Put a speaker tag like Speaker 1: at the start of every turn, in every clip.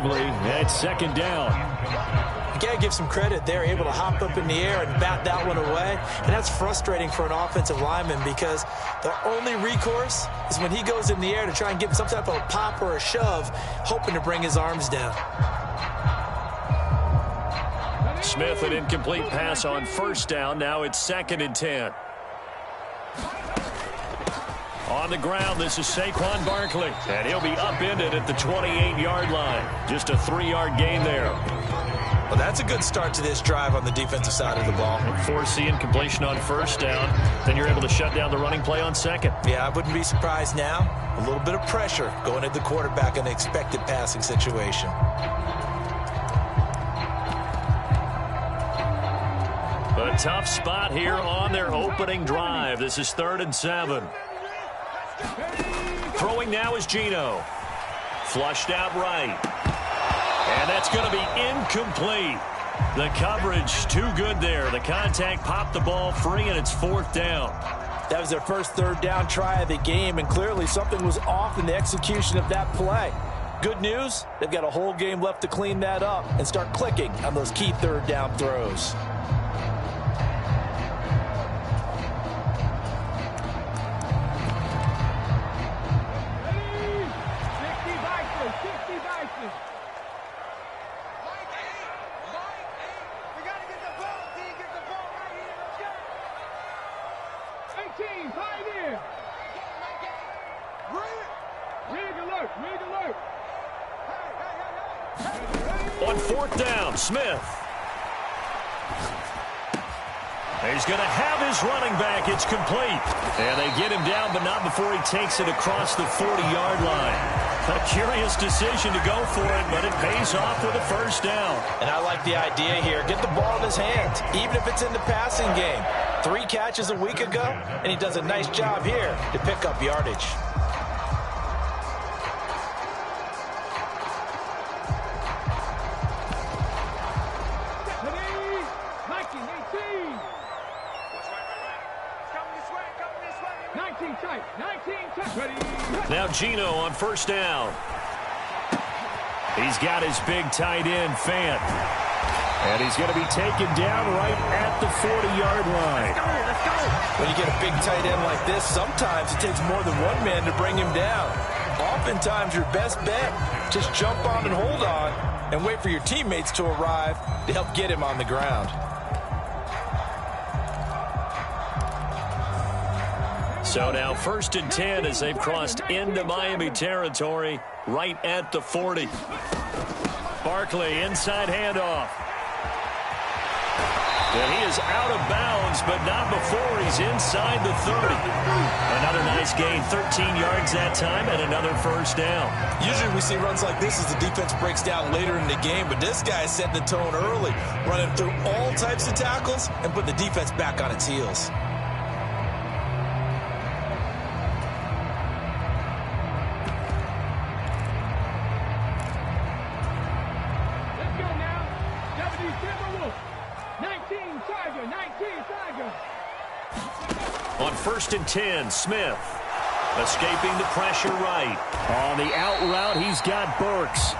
Speaker 1: It's second down.
Speaker 2: You got to give some credit. They're able to hop up in the air and bat that one away. And that's frustrating for an offensive lineman because the only recourse is when he goes in the air to try and give some type of a pop or a shove, hoping to bring his arms down.
Speaker 1: Smith, an incomplete pass on first down. Now it's 2nd and 10. On the ground, this is Saquon Barkley, and he'll be upended at the 28-yard line. Just a 3-yard gain there.
Speaker 2: Well, that's a good start to this drive on the defensive side of the ball.
Speaker 1: Force the incompletion on first down. Then you're able to shut down the running play on second.
Speaker 2: Yeah, I wouldn't be surprised now. A little bit of pressure going at the quarterback in an expected passing situation.
Speaker 1: A tough spot here on their opening drive. This is 3rd and 7. Throwing now is Geno. Flushed out right. And that's going to be incomplete. The coverage too good there. The contact popped the ball free, and it's 4th down.
Speaker 2: That was their first 3rd down try of the game, and clearly something was off in the execution of that play. Good news, they've got a whole game left to clean that up and start clicking on those key 3rd down throws.
Speaker 1: On 4th down, Smith. He's going to have his running back. It's complete. And they get him down, but not before he takes it across the 40-yard line. A curious decision to go for it, but it pays off with a first down.
Speaker 2: And I like the idea here. Get the ball in his hands, even if it's in the passing game. 3 catches a week ago, and he does a nice job here to pick up yardage.
Speaker 1: Now Geno on first down. He's got his big tight end, Fant. And he's going to be taken down right at the 40-yard line.
Speaker 2: Let's go. When you get a big tight end like this, sometimes it takes more than one man to bring him down. Oftentimes, your best bet, just jump on and hold on and wait for your teammates to arrive to help get him on the ground.
Speaker 1: So now 1st and 10 as they've crossed into Miami territory right at the 40. Barkley inside handoff. And he is out of bounds, but not before he's inside the 30. Another nice gain, 13 yards that time, and another first down.
Speaker 2: Usually we see runs like this as the defense breaks down later in the game, but this guy is setting the tone early, running through all types of tackles and putting the defense back on its heels.
Speaker 1: On 1st and 10, Smith escaping the pressure right. On the out route, he's got Burks.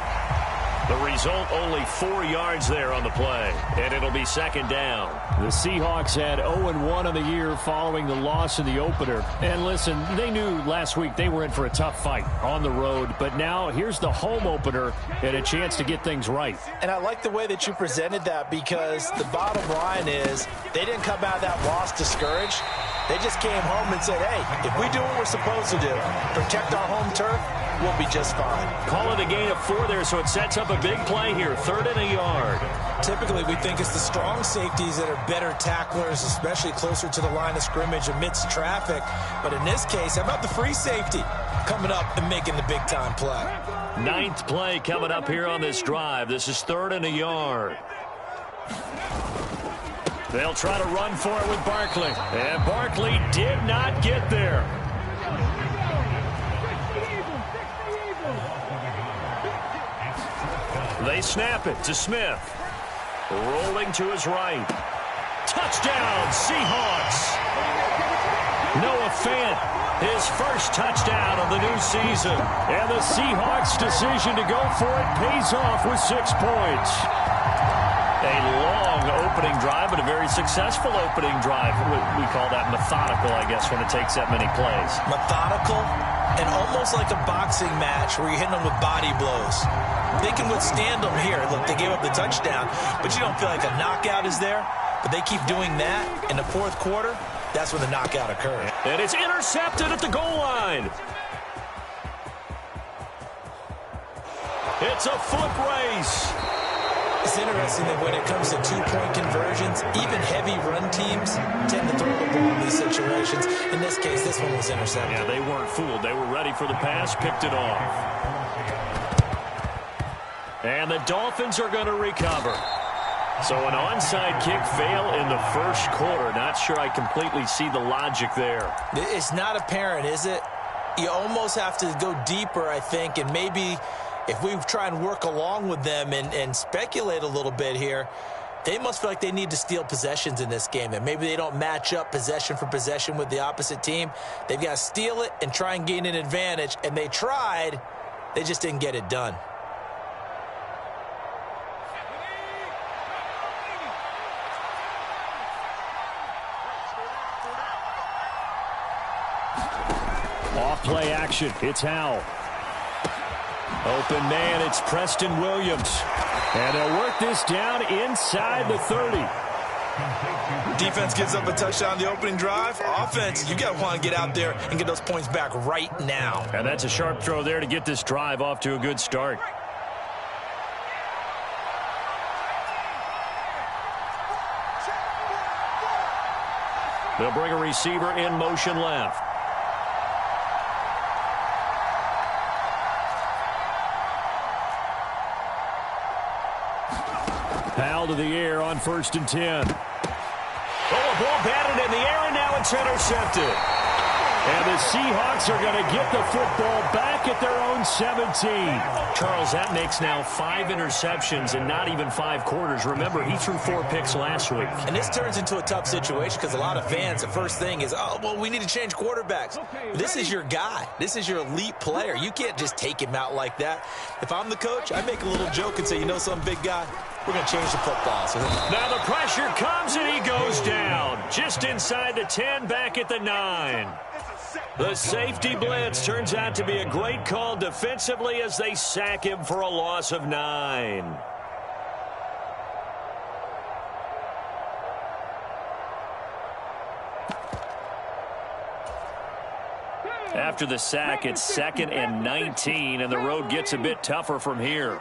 Speaker 1: The result, only 4 yards there on the play, and it'll be 2nd down.
Speaker 3: The Seahawks had 0-1 on the year following the loss in the opener. And listen, they knew last week they were in for a tough fight on the road, but now here's the home opener and a chance to get things right.
Speaker 2: And I like the way that you presented that because the bottom line is they didn't come out of that loss discouraged. They just came home and said, hey, if we do what we're supposed to do, protect our home turf, we'll be just fine.
Speaker 1: Call it a gain of 4 there, so it sets up a big play here, 3rd and a yard.
Speaker 2: Typically, we think it's the strong safeties that are better tacklers, especially closer to the line of scrimmage amidst traffic. But in this case, how about the free safety coming up and making the big-time play?
Speaker 1: 9th play coming up here on this drive. This is 3rd and a yard. They'll try to run for it with Barkley. And Barkley did not get there. They snap it to Smith. Rolling to his right. Touchdown, Seahawks. Noah Fant His first touchdown of the new season.
Speaker 3: And the Seahawks' decision to go for it pays off with 6 points.
Speaker 1: A long opening drive, but a very successful opening drive. We call that methodical, I guess, when it takes that many plays.
Speaker 2: Methodical and almost like a boxing match where you're hitting them with body blows. They can withstand them here. Look, they gave up the touchdown, but you don't feel like a knockout is there. But they keep doing that in the fourth quarter. That's when the knockout occurred.
Speaker 1: And it's intercepted at the goal line. It's a foot race.
Speaker 2: It's interesting that when it comes to two-point conversions, even heavy run teams tend to throw the ball in these situations. In this case, this one was intercepted.
Speaker 1: Yeah, they weren't fooled. They were ready for the pass, picked it off. And the Dolphins are going to recover. So an onside kick fail in the first quarter. Not sure I completely see the logic there.
Speaker 2: It's not apparent, is it? You almost have to go deeper, I think, and maybe if we try and work along with them and speculate a little bit here, they must feel like they need to steal possessions in this game, and maybe they don't match up possession for possession with the opposite team. They've got to steal it and try and gain an advantage, and they tried. They just didn't get it done.
Speaker 3: Off-play action. It's Howell.
Speaker 1: Open man, it's Preston Williams.
Speaker 3: And they'll work this down inside the 30.
Speaker 2: Defense gives up a touchdown on the opening drive. Offense, you got to want to get out there and get those points back right now.
Speaker 1: And that's a sharp throw there to get this drive off to a good start. They'll bring a receiver in motion left.
Speaker 3: Powell to the air on 1st and 10.
Speaker 1: Oh, a ball batted in the air, and now it's intercepted.
Speaker 3: And the Seahawks are going to get the football back at their own 17.
Speaker 1: Charles, that makes now 5 interceptions in not even 5 quarters. Remember, he threw 4 picks last week.
Speaker 2: And this turns into a tough situation because a lot of fans, the first thing is, oh, well, we need to change quarterbacks. This is your guy. This is your elite player. You can't just take him out like that. If I'm the coach, I make a little joke and say, you know something, big guy? We're going to change the football. So
Speaker 1: now the pressure comes, and he goes down. Just inside the 10, back at the 9. The safety blitz turns out to be a great call defensively as they sack him for a loss of 9. After the sack, it's 2nd and 19, and the road gets a bit tougher from here.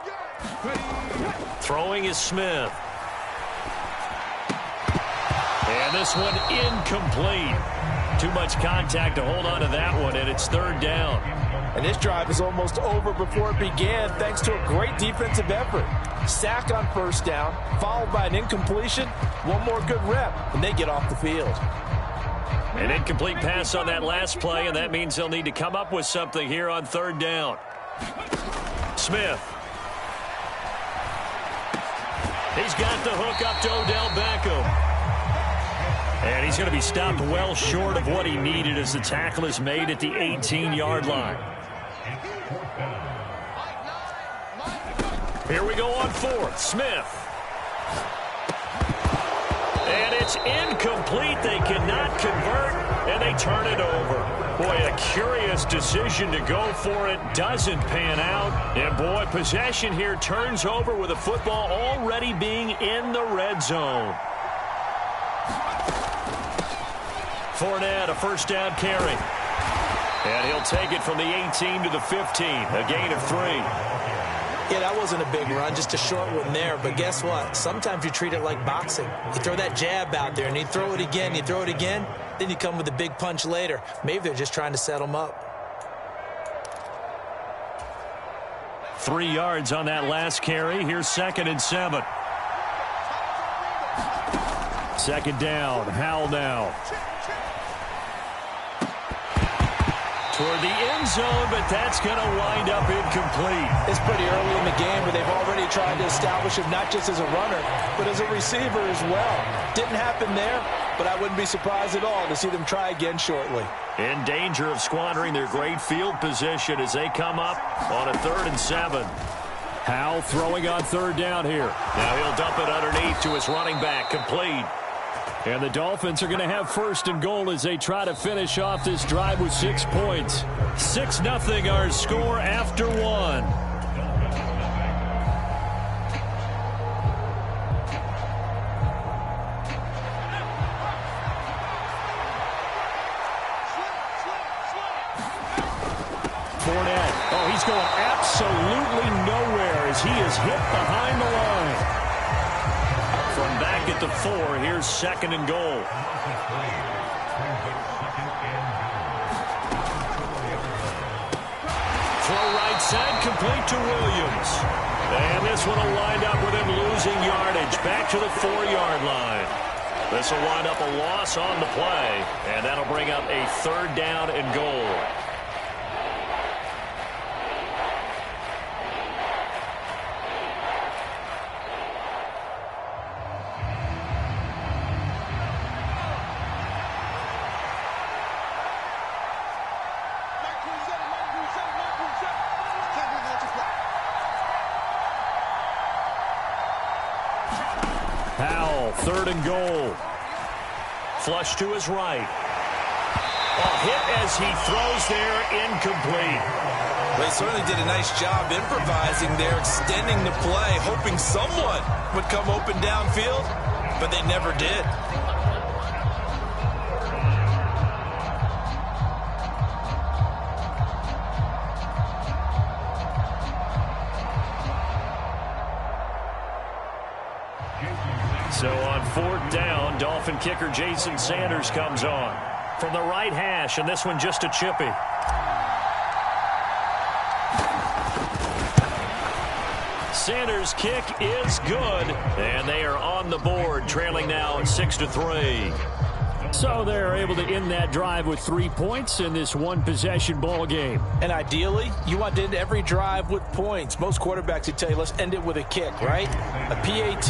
Speaker 1: Throwing is Smith. And this one incomplete. Too much contact to hold on to that one, and it's 3rd down.
Speaker 2: And this drive is almost over before it began thanks to a great defensive effort. Sack on 1st down, followed by an incompletion, one more good rep, and they get off the field.
Speaker 1: An incomplete pass on that last play, and that means they'll need to come up with something here on 3rd down. Smith. He's got the hook up to Odell Beckham. And he's going to be stopped well short of what he needed as the tackle is made at the 18-yard line. Here we go on 4th. Smith. And it's incomplete. They cannot convert, and they turn it over. Boy, a curious decision to go for it. Doesn't pan out. And, boy, possession here turns over with the football already being in the red zone. Fournette, a 1st down carry. And he'll take it from the 18 to the 15. A gain of 3.
Speaker 2: Yeah, that wasn't a big run, just a short one there. But guess what? Sometimes you treat it like boxing. You throw that jab out there, and you throw it again, you throw it again, then you come with a big punch later. Maybe they're just trying to set them up.
Speaker 1: 3 yards on that last carry. Here's 2nd and 7.
Speaker 3: 2nd down. Howell now.
Speaker 1: toward the end zone, but that's going to wind up incomplete.
Speaker 2: It's pretty early in the game, but they've already tried to establish him not just as a runner, but as a receiver as well. Didn't happen there, but I wouldn't be surprised at all to see them try again shortly.
Speaker 1: In danger of squandering their great field position as they come up on a 3rd and 7.
Speaker 3: Howell throwing on 3rd down here.
Speaker 1: Now he'll dump it underneath to his running back, complete.
Speaker 3: And the Dolphins are going to have 1st and goal as they try to finish off this drive with 6 points.
Speaker 1: 6-0 our score after 1.
Speaker 3: 4net. Oh, he's going absolutely nowhere as he is hit behind the line.
Speaker 1: From back at the 4, here's 2nd and goal. Throw right side, complete to Williams. And this one will wind up with him losing yardage. Back to the 4-yard line. This will wind up a loss on the play, and that'll bring up a 3rd down and goal.
Speaker 3: Howell, 3rd and goal.
Speaker 1: Flush to his right. A hit as he throws there, incomplete.
Speaker 2: Well, he certainly did a nice job improvising there, extending the play, hoping someone would come open downfield, but they never did.
Speaker 1: So on 4th down, Dolphin kicker Jason Sanders comes on from the right hash, and this one just a chippy. Sanders' kick is good, and they are on the board, trailing now 6-3.
Speaker 3: So they're able to end that drive with 3 points in this one-possession ball game.
Speaker 2: And ideally, you want to end every drive with points. Most quarterbacks would tell you, let's end it with a kick, right? A PAT,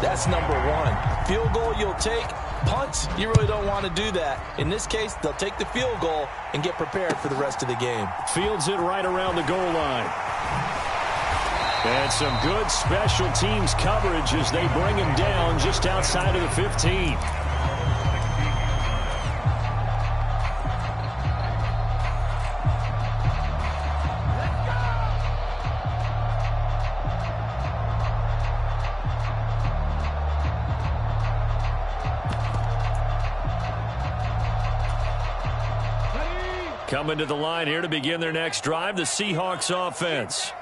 Speaker 2: that's number 1. Field goal you'll take. Punts, you really don't want to do that. In this case, they'll take the field goal and get prepared for the rest of the game.
Speaker 3: Fields it right around the goal line. And some good special teams coverage as they bring him down just outside of the 15.
Speaker 1: Coming to the line here to begin their next drive, the Seahawks offense.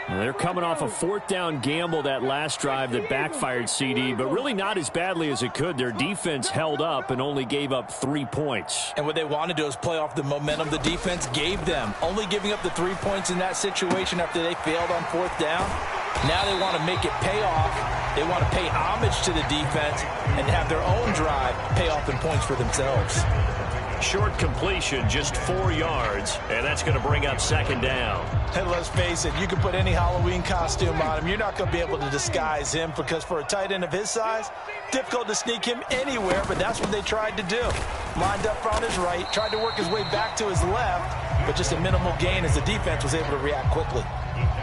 Speaker 3: They're coming off a 4th down gamble that last drive that backfired, CD, but really not as badly as it could. Their defense held up and only gave up 3 points.
Speaker 2: And what they want to do is play off the momentum the defense gave them. Only giving up the 3 points in that situation after they failed on 4th down. Now they want to make it pay off. They want to pay homage to the defense and have their own drive pay off in points for themselves.
Speaker 1: Short completion, just 4 yards, and that's going to bring up 2nd down.
Speaker 2: And let's face it, you can put any Halloween costume on him. You're not going to be able to disguise him because for a tight end of his size, difficult to sneak him anywhere, but that's what they tried to do. Lined up on his right, tried to work his way back to his left, but just a minimal gain as the defense was able to react quickly.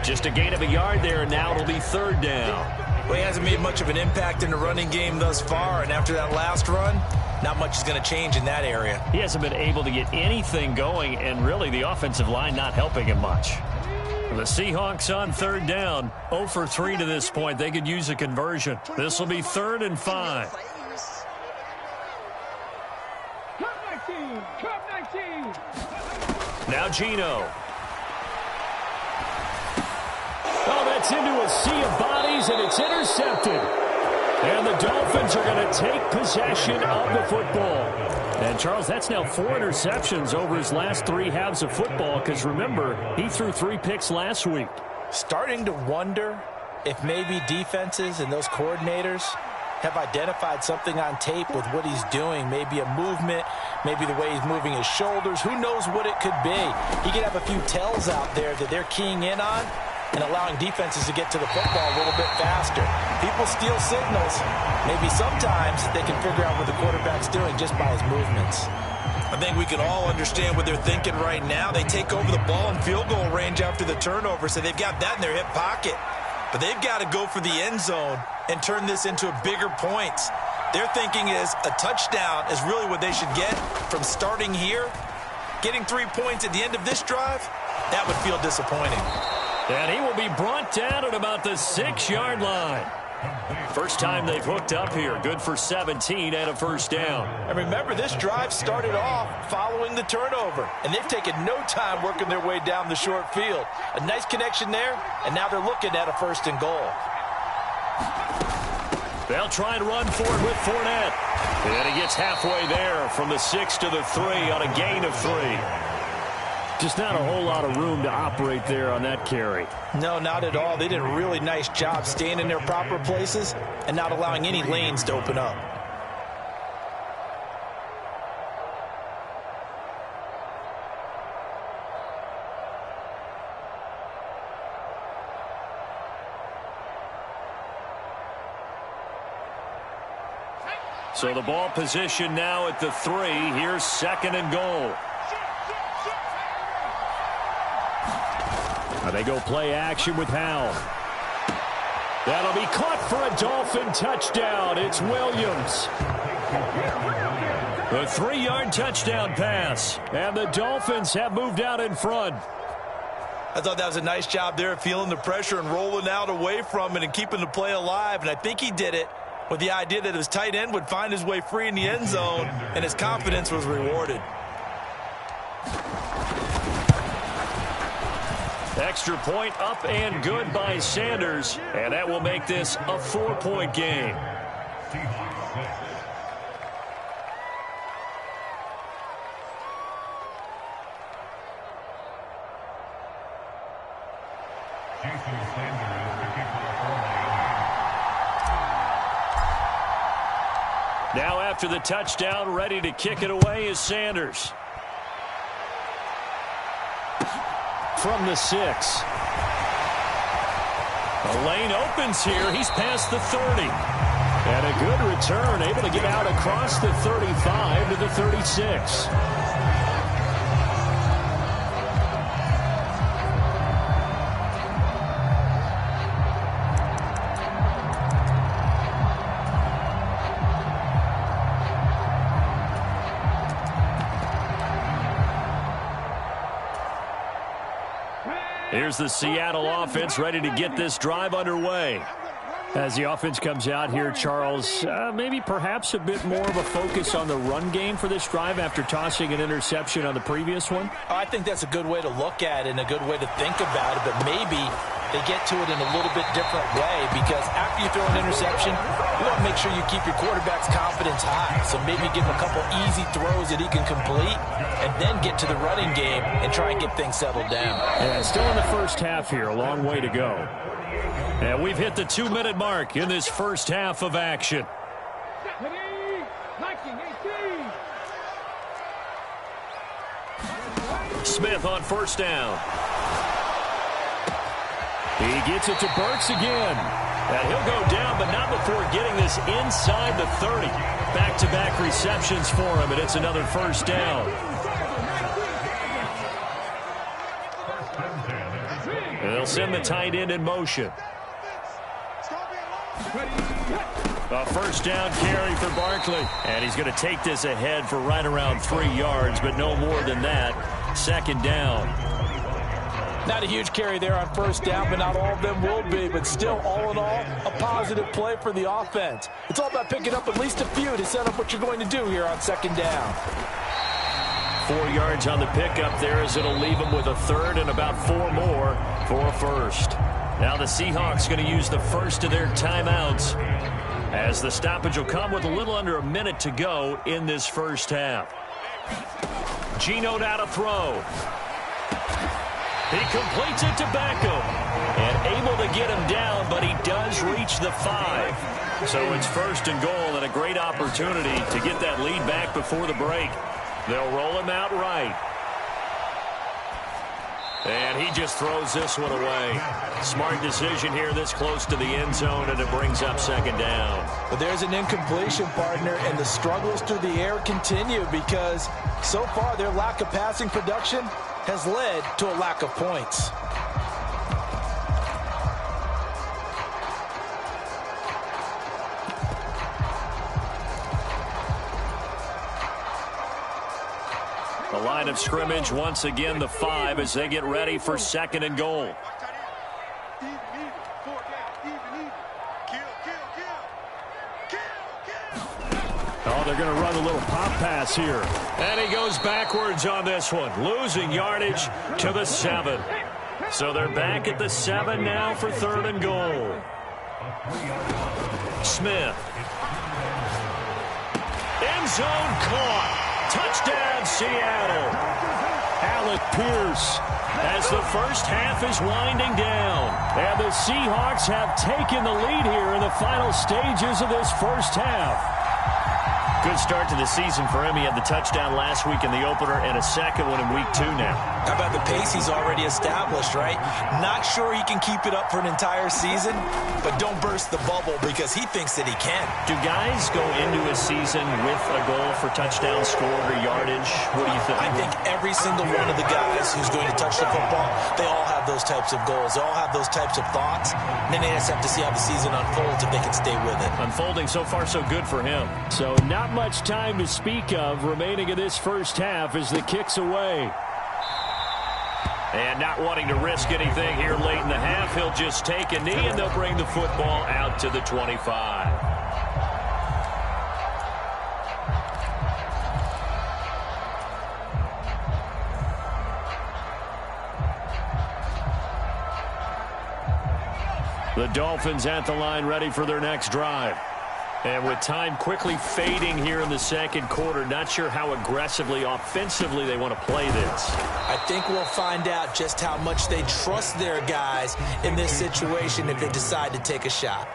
Speaker 1: Just a gain of a yard there, and now it'll be 3rd down.
Speaker 2: Well, he hasn't made much of an impact in the running game thus far, and after that last run, not much is going to change in that area.
Speaker 1: He hasn't been able to get anything going, and really the offensive line not helping him much. The Seahawks on 3rd down, 0 for 3 to this point. They could use a conversion. This will be 3rd and 5. Now Geno.
Speaker 3: Oh, that's into a sea of bodies, and it's intercepted. And the Dolphins are going to take possession of the football. And, Charles, that's now 4 interceptions over his last 3 halves of football because, remember, he threw 3 picks last week.
Speaker 2: Starting to wonder if maybe defenses and those coordinators have identified something on tape with what he's doing. Maybe a movement, maybe the way he's moving his shoulders. Who knows what it could be? He could have a few tells out there that they're keying in on and allowing defenses to get to the football a little bit faster. People steal signals. Maybe sometimes they can figure out what the quarterback's doing just by his movements.
Speaker 4: I think we can all understand what they're thinking right now. They take over the ball in field goal range after the turnover, so they've got that in their hip pocket. But they've got to go for the end zone and turn this into a bigger points. Their thinking is a touchdown is really what they should get from starting here. Getting 3 points at the end of this drive, that would feel disappointing.
Speaker 1: And he will be brought down at about the 6-yard line. First time they've hooked up here. Good for 17 and a first down.
Speaker 2: And remember, this drive started off following the turnover, and they've taken no time working their way down the short field. A nice connection there, and now they're looking at a 1st and goal.
Speaker 1: They'll try and run for it with Fournette. And he gets halfway there from the 6 to the 3 on a gain of 3.
Speaker 3: Just not a whole lot of room to operate there on that carry.
Speaker 2: No, not at all. They did a really nice job staying in their proper places and not allowing any lanes to open up.
Speaker 1: So the ball position now at the 3. Here's 2nd and goal.
Speaker 3: They go play action with Howell. That'll be caught for a Dolphin touchdown. It's Williams.
Speaker 1: A 3-yard touchdown pass. And the Dolphins have moved out in front.
Speaker 4: I thought that was a nice job there of feeling the pressure and rolling out away from it and keeping the play alive. And I think he did it with the idea that his tight end would find his way free in the end zone, and his confidence was rewarded.
Speaker 1: Extra point up and good by Sanders, and that will make this a 4-point game. Now after the touchdown, ready to kick it away is Sanders.
Speaker 3: From the 6.
Speaker 1: The lane opens here. He's past the 30.
Speaker 3: And a good return, able to get out across the 35 to the 36.
Speaker 1: Here's the Seattle offense ready to get this drive underway.
Speaker 3: As the offense comes out here, Charles, maybe perhaps a bit more of a focus on the run game for this drive after tossing an interception on the previous one?
Speaker 2: Oh, I think that's a good way to look at it and a good way to think about it, but maybe they get to it in a little bit different way, because after you throw an interception, you want to make sure you keep your quarterback's confidence high. So maybe give him a couple easy throws that he can complete and then get to the running game and try and get things settled down.
Speaker 3: And still in the first half here, a long way to go.
Speaker 1: And we've hit the 2-minute mark in this first half of action. Smith on first down.
Speaker 3: He gets it to Burks again.
Speaker 1: And he'll go down, but not before getting this inside the 30. Back-to-back receptions for him, and it's another first down. And they'll send the tight end in motion. A first down carry for Barkley. And he's going to take this ahead for right around 3 yards, but no more than that. 2nd down.
Speaker 2: Not a huge carry there on first down, but not all of them will be. But still, all in all, a positive play for the offense. It's all about picking up at least a few to set up what you're going to do here on 2nd down.
Speaker 1: 4 yards on the pickup there, as it'll leave them with a 3rd and about 4 more for a first. Now the Seahawks going to use the first of their timeouts, as the stoppage will come with a little under a minute to go in this first half. Geno now to throw. He completes it to Beckham. And able to get him down, but he does reach the 5. So it's 1st and goal and a great opportunity to get that lead back before the break. They'll roll him out right. And he just throws this one away. Smart decision here this close to the end zone, and it brings up 2nd down.
Speaker 2: But there's an incompletion, partner, and the struggles through the air continue because so far their lack of passing production has led to a lack of points.
Speaker 1: The line of scrimmage, once again, the 5 as they get ready for 2nd and goal.
Speaker 3: Oh, they're going to run a little pop pass here.
Speaker 1: And he goes backwards on this one, losing yardage to the 7. So they're back at the 7 now for 3rd and goal. Smith. End zone caught. Touchdown, Seattle.
Speaker 3: Alec Pierce.
Speaker 1: As the first half is winding down.
Speaker 3: And the Seahawks have taken the lead here in the final stages of this first half.
Speaker 1: Good start to the season for him. He had the touchdown last week in the opener and a second one in week 2 now.
Speaker 2: How about the pace he's already established, right? Not sure he can keep it up for an entire season, but don't burst the bubble because he thinks that he can.
Speaker 1: Do guys go into a season with a goal for touchdown scored or yardage? What do you think?
Speaker 2: I think every single one of the guys who's going to touch the football, they all have those types of goals. They all have those types of thoughts. And then they just have to see how the season unfolds if they can stay with it.
Speaker 1: Unfolding so far so good for him.
Speaker 3: So not much time to speak of remaining in this first half as the kick's away.
Speaker 1: And not wanting to risk anything here late in the half, he'll just take a knee and they'll bring the football out to the 25. The Dolphins at the line ready for their next drive. And with time quickly fading here in the second quarter, not sure how aggressively, offensively they want to play this.
Speaker 2: I think we'll find out just how much they trust their guys in this situation if they decide to take a shot.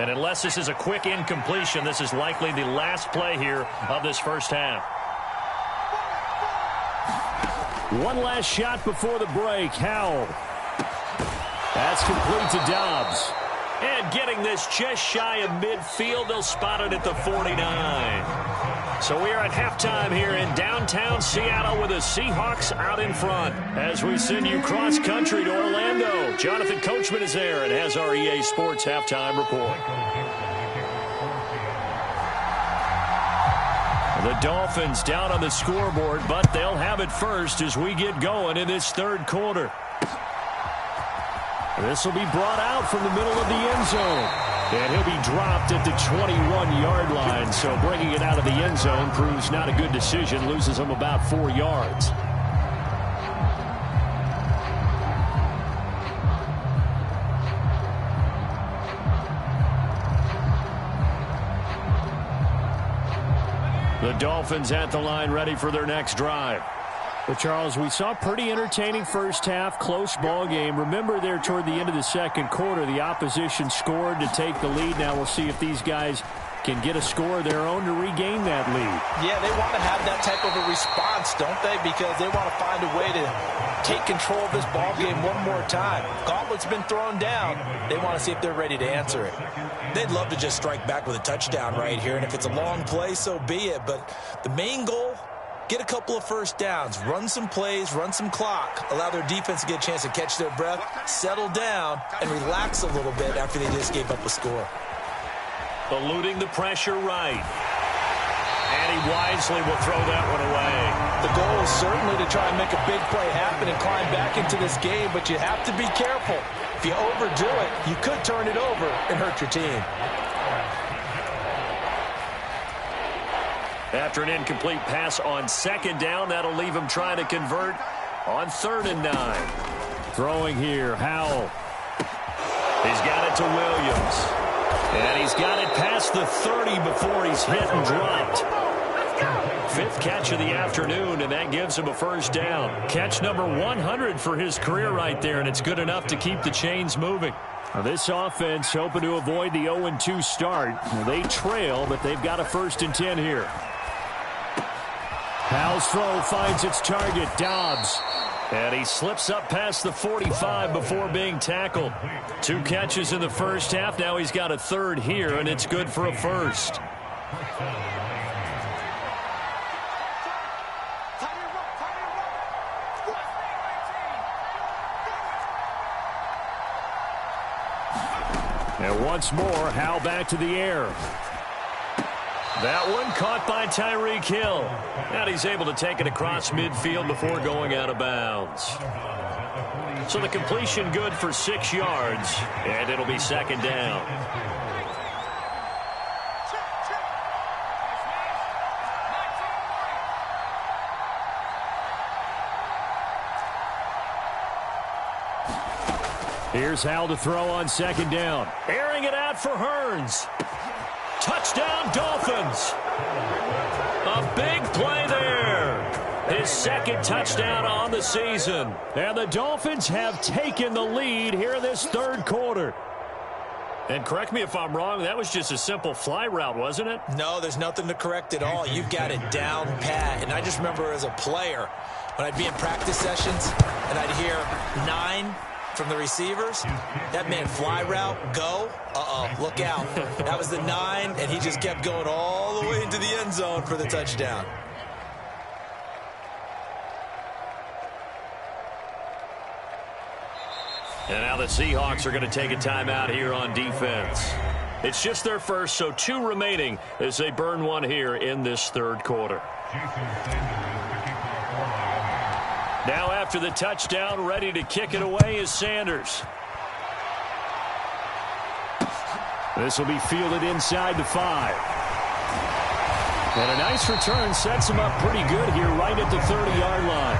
Speaker 1: And unless this is a quick incompletion, this is likely the last play here of this first half.
Speaker 3: One last shot before the break. Howell. That's complete to Dobbs.
Speaker 1: And getting this just shy of midfield, they'll spot it at the 49. So we are at halftime here in downtown Seattle with the Seahawks out in front. As we send you cross-country to Orlando, Jonathan Coachman is there and has our EA Sports halftime report. The Dolphins down on the scoreboard, but they'll have it first as we get going in this third quarter.
Speaker 3: This will be brought out from the middle of the end zone. And he'll be dropped at the 21-yard line. So bringing it out of the end zone proves not a good decision. Loses him about 4 yards. The Dolphins at the line ready for their next drive. Well, Charles, we saw a pretty entertaining first half, close ball game. Remember there toward the end of the second quarter, the opposition scored to take the lead. Now we'll see if these guys can get a score of their own to regain that lead.
Speaker 2: Yeah, they want to have that type of a response, don't they? Because they want to find a way to take control of this ball game one more time. Gauntlet's been thrown down. They want to see if they're ready to answer it. They'd love to just strike back with a touchdown right here, and if it's a long play, so be it. But the main goal, get a couple of first downs, run some plays, run some clock, allow their defense to get a chance to catch their breath, settle down, and relax a little bit after they just gave up a score.
Speaker 1: Eluding the pressure right. And he wisely will throw that one away.
Speaker 2: The goal is certainly to try and make a big play happen and climb back into this game, but you have to be careful. If you overdo it, you could turn it over and hurt your team.
Speaker 1: After an incomplete pass on second down, that'll leave him trying to convert on 3rd and 9.
Speaker 3: Throwing here, Howell.
Speaker 1: He's got it to Williams. And he's got it past the 30 before he's hit and dropped. Fifth catch of the afternoon, and that gives him a first down. Catch number 100 for his career right there, and it's good enough to keep the chains moving.
Speaker 3: Now this offense hoping to avoid the 0-2 start. They trail, but they've got a 1st and 10 here. Powell's throw finds its target, Dobbs.
Speaker 1: And he slips up past the 45 before being tackled. 2 catches in the first half. Now he's got a 3rd here, and it's good for a 1st.
Speaker 3: And once more, Howell back to the air.
Speaker 1: That one caught by Tyreek Hill. And he's able to take it across midfield before going out of bounds. So the completion good for 6 yards, and it'll be 2nd down.
Speaker 3: Here's Howell to throw on 2nd down.
Speaker 1: Airing it out for Hearns. Touchdown, Dolphins. A big play there. His 2nd touchdown on the season.
Speaker 3: And the Dolphins have taken the lead here in this 3rd quarter.
Speaker 1: And correct me if I'm wrong, that was just a simple fly route, wasn't it?
Speaker 2: No, there's nothing to correct at all. You've got it down pat. And I just remember as a player, when I'd be in practice sessions and I'd hear 9 from the receivers, that meant fly route, go, look out. That was the 9, and he just kept going all the way into the end zone for the touchdown.
Speaker 1: And now the Seahawks are going to take a timeout here on defense. It's just their first, so 2 remaining as they burn 1 here in this 3rd quarter. Now after the touchdown, ready to kick it away is Sanders.
Speaker 3: This will be fielded inside the 5. And a nice return sets him up pretty good here right at the 30-yard line.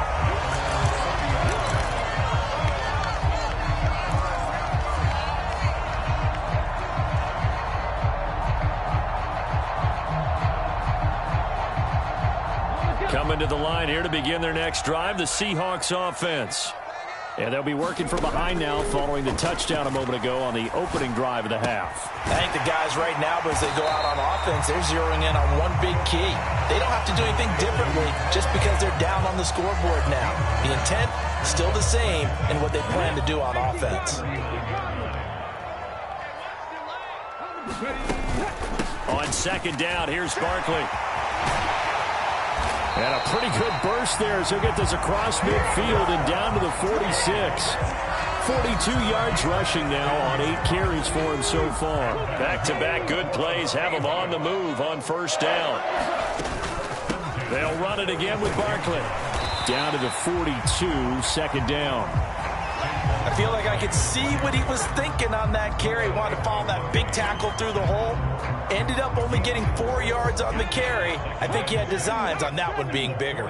Speaker 3: Coming to the line here to begin their next drive, the Seahawks offense. And they'll be working from behind now following the touchdown a moment ago on the opening drive of the half.
Speaker 2: I think the guys right now, as they go out on offense, they're zeroing in on one big key. They don't have to do anything differently just because they're down on the scoreboard now. The intent, still the same in what they plan to do on offense.
Speaker 1: On 2nd down, here's Barkley.
Speaker 3: And a pretty good burst there as he'll get this across midfield and down to the 46. 42 yards rushing now on 8 carries for him so far.
Speaker 1: Back-to-back good plays have him on the move on 1st down. They'll run it again with Barkley.
Speaker 3: Down to the 42, 2nd down.
Speaker 2: I feel like I could see what he was thinking on that carry. Wanted to follow that big tackle through the hole. Ended up only getting 4 yards on the carry. I think he had designs on that one being bigger.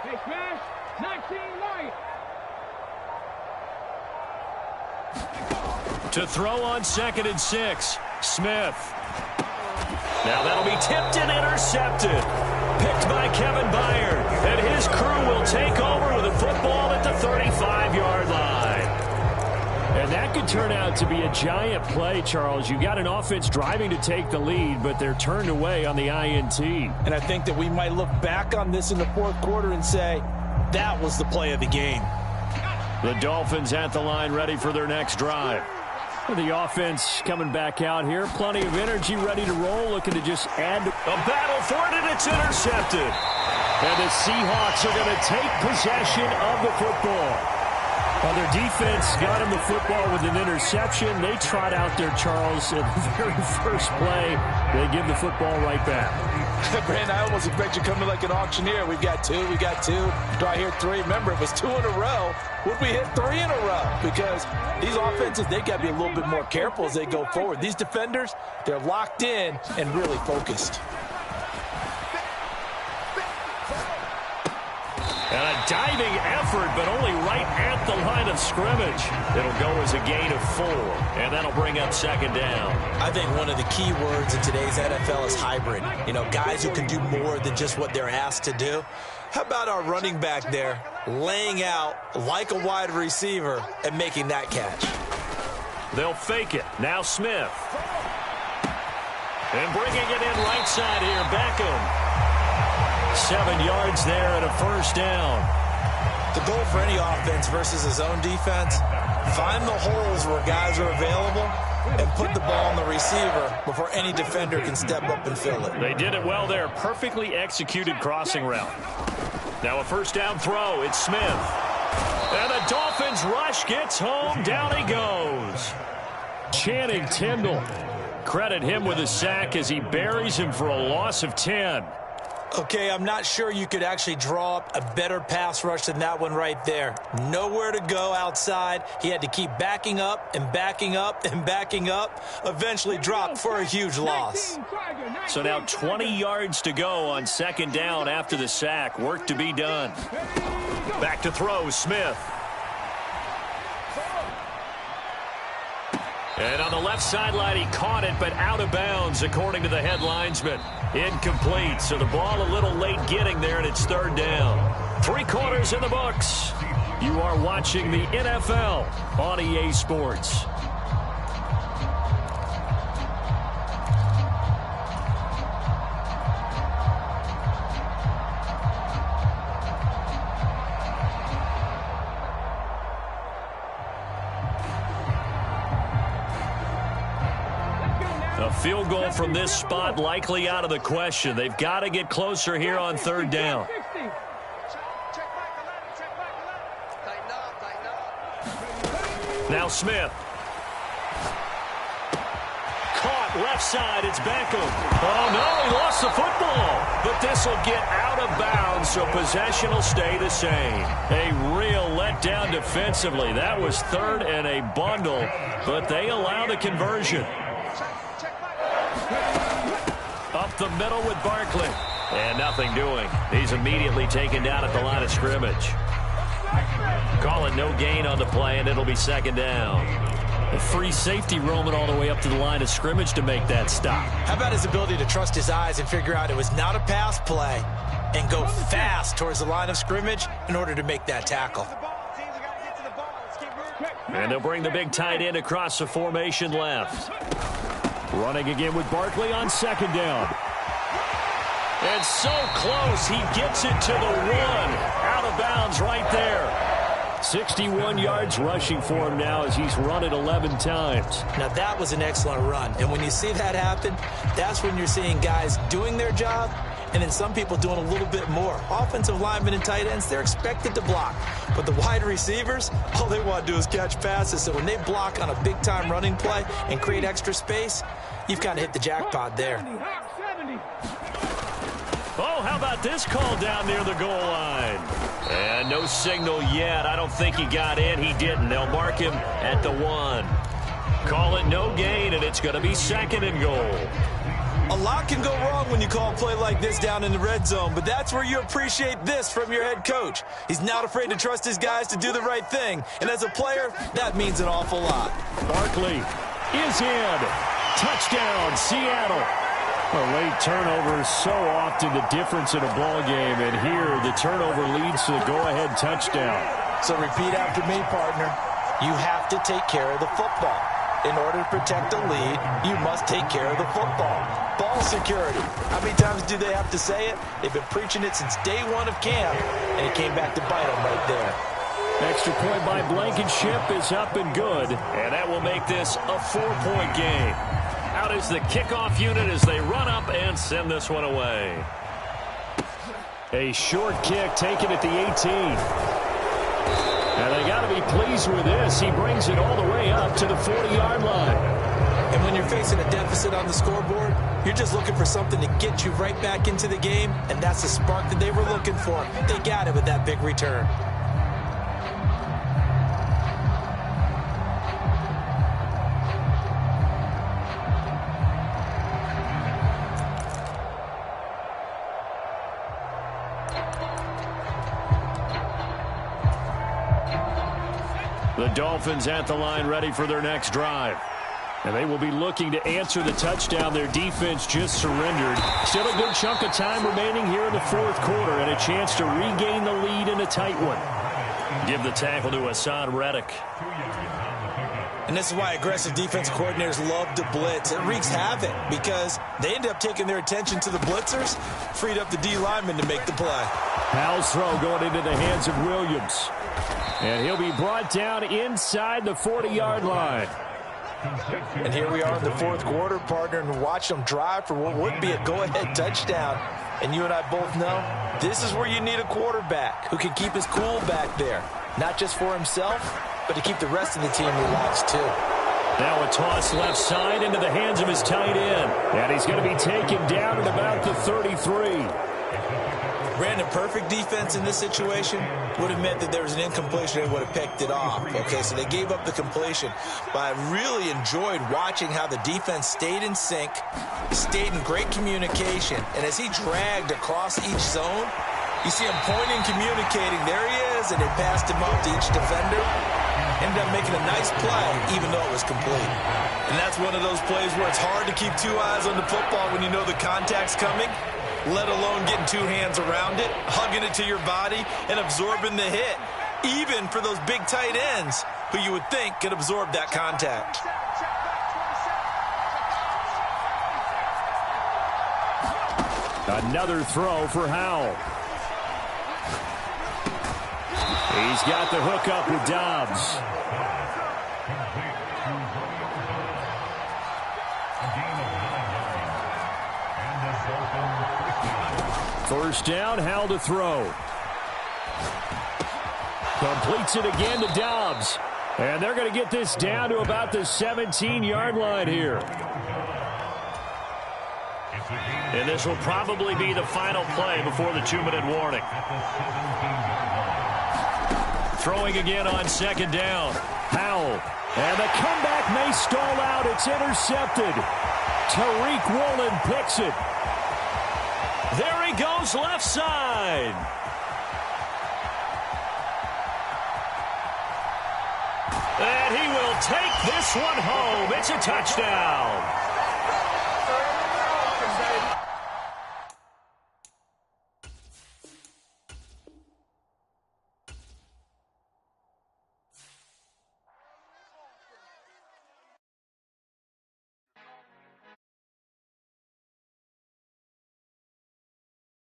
Speaker 5: Hey, Smash, 19 right.
Speaker 1: To throw on 2nd and 6, Smith. Now that'll be tipped and intercepted. Picked by Kevin Byard. And his crew will take over with a football at the 35-yard line.
Speaker 3: And that could turn out to be a giant play, Charles. You got an offense driving to take the lead, but they're turned away on the INT.
Speaker 2: And I think that we might look back on this in the 4th quarter and say, that was the play of the game.
Speaker 3: The Dolphins at the line ready for their next drive. The offense coming back out here. Plenty of energy, ready to roll, looking to just add.
Speaker 1: A battle for it, and it's intercepted.
Speaker 3: And the Seahawks are going to take possession of the football. Well, their defense got them the football with an interception. They trot out there, Charles, at the very first play. They give the football right back.
Speaker 2: Brandon, I almost expect you coming like an auctioneer. We've got 2, we got 2. Do I hear 3? Remember, it was 2 in a row. Would we hit 3 in a row? Because these offenses, they got to be a little bit more careful as they go forward. These defenders, they're locked in and really focused.
Speaker 1: And a diving effort, but only right at the line of scrimmage. It'll go as a gain of 4, and that'll bring up second down.
Speaker 2: I think one of the key words in today's NFL is hybrid. You know, guys who can do more than just what they're asked to do. How about our running back there laying out like a wide receiver and making that catch?
Speaker 1: They'll fake it. Now Smith. And bringing it in right side here, Beckham. 7 yards there and a first down.
Speaker 2: The goal for any offense versus his own defense, find the holes where guys are available and put the ball on the receiver before any defender can step up and fill it.
Speaker 1: They did it well there. Perfectly executed crossing route. Now a first down throw. It's Smith. And the Dolphins rush gets home. Down he goes. Channing Tindall. Credit him with a sack as he buries him for a loss of 10.
Speaker 2: Okay, I'm not sure you could actually draw up a better pass rush than that one right there. Nowhere to go outside. He had to keep backing up and backing up and backing up. Eventually dropped for a huge loss.
Speaker 1: So now 20 yards to go on second down after the sack. Work to be done. Back to throw, Smith. And on the left sideline, he caught it, but out of bounds, according to the head linesman. Incomplete, so the ball a little late getting there, and it's third down. 3 quarters in the books. You are watching the NFL on EA Sports. A field goal from this spot likely out of the question. They've got to get closer here on third down. Now Smith. Caught left side. It's Beckham. Oh, no, he lost the football. But this will get out of bounds, so possession will stay the same. A real letdown defensively. That was third and a bundle, but they allow the conversion. Up the middle with Barkley. And nothing doing. He's immediately taken down at the line of scrimmage. Calling no gain on the play, and it'll be second down. A free safety roaming all the way up to the line of scrimmage to make that stop.
Speaker 2: How about his ability to trust his eyes and figure out it was not a pass play and go fast towards the line of scrimmage in order to make that tackle.
Speaker 1: And they'll bring the big tight end across the formation left. Running again with Barkley on second down. And so close, he gets it to the 1. Out of bounds right there. 61 yards rushing for him now as he's run it 11 times.
Speaker 2: Now that was an excellent run. And when you see that happen, that's when you're seeing guys doing their job and then some people doing a little bit more. Offensive linemen and tight ends, they're expected to block. But the wide receivers, all they want to do is catch passes. So when they block on a big-time running play and create extra space, you've kind of hit the jackpot there.
Speaker 1: Oh, how about this call down near the goal line? And no signal yet. I don't think he got in. He didn't. They'll mark him at the 1. Call it no gain, and it's going to be second and goal.
Speaker 2: A lot can go wrong when you call a play like this down in the red zone, but that's where you appreciate this from your head coach. He's not afraid to trust his guys to do the right thing, and as a player, that means an awful lot.
Speaker 3: Barkley is in. Touchdown, Seattle. A late turnover is so often the difference in a ball game, and here the turnover leads to the go-ahead touchdown.
Speaker 2: So repeat after me, partner. You have to take care of the football. In order to protect a lead, you must take care of the football. Ball security. How many times do they have to say it? They've been preaching it since day 1 of camp, and it came back to bite them right there.
Speaker 3: Extra point by Blankenship is up and good.
Speaker 1: And that will make this a 4-point game. Out is the kickoff unit as they run up and send this one away.
Speaker 3: A short kick taken at the 18. And they got to be pleased with this. He brings it all the way up to the 40-yard line.
Speaker 2: And when you're facing a deficit on the scoreboard, you're just looking for something to get you right back into the game, and that's the spark that they were looking for. They got it with that big return.
Speaker 3: The Dolphins at the line ready for their next drive. And they will be looking to answer the touchdown their defense just surrendered. Still a good chunk of time remaining here in the fourth quarter and a chance to regain the lead in a tight one. Give the tackle to Hassan Reddick.
Speaker 2: And this is why aggressive defensive coordinators love to blitz. It wreaks havoc because they end up taking their attention to the blitzers, freed up the D lineman to make the play.
Speaker 3: Powell's throw going into the hands of Williams. And he'll be brought down inside the 40-yard line.
Speaker 2: And here we are in the fourth quarter, partner, and watch them drive for what would be a go-ahead touchdown. And you and I both know this is where you need a quarterback who can keep his cool back there, not just for himself, but to keep the rest of the team relaxed too.
Speaker 3: Now a toss left side into the hands of his tight end. And he's going to be taken down at about the 33.
Speaker 2: Brandon, perfect defense in this situation would have meant that there was an incompletion and would have picked it off. Okay, so they gave up the completion. But I really enjoyed watching how the defense stayed in sync, stayed in great communication. And as he dragged across each zone, you see him pointing, communicating. There he is, and they passed him up to each defender. Ended up making a nice play, even though it was complete.
Speaker 4: And that's one of those plays where it's hard to keep two eyes on the football when you know the contact's coming, let alone getting two hands around it, hugging it to your body, and absorbing the hit, even for those big tight ends who you would think could absorb that contact.
Speaker 3: Another throw for Howell. He's got the hook up with Dobbs. First down, Howell to throw. Completes it again to Dobbs. And they're going to get this down to about the 17-yard line here.
Speaker 1: And this will probably be the final play before the 2-minute warning. Throwing again on second down.
Speaker 3: Howell. And the comeback may stall out. It's intercepted. Tariq Woolen picks it.
Speaker 1: There he goes left side. And he will take this one home. It's a touchdown.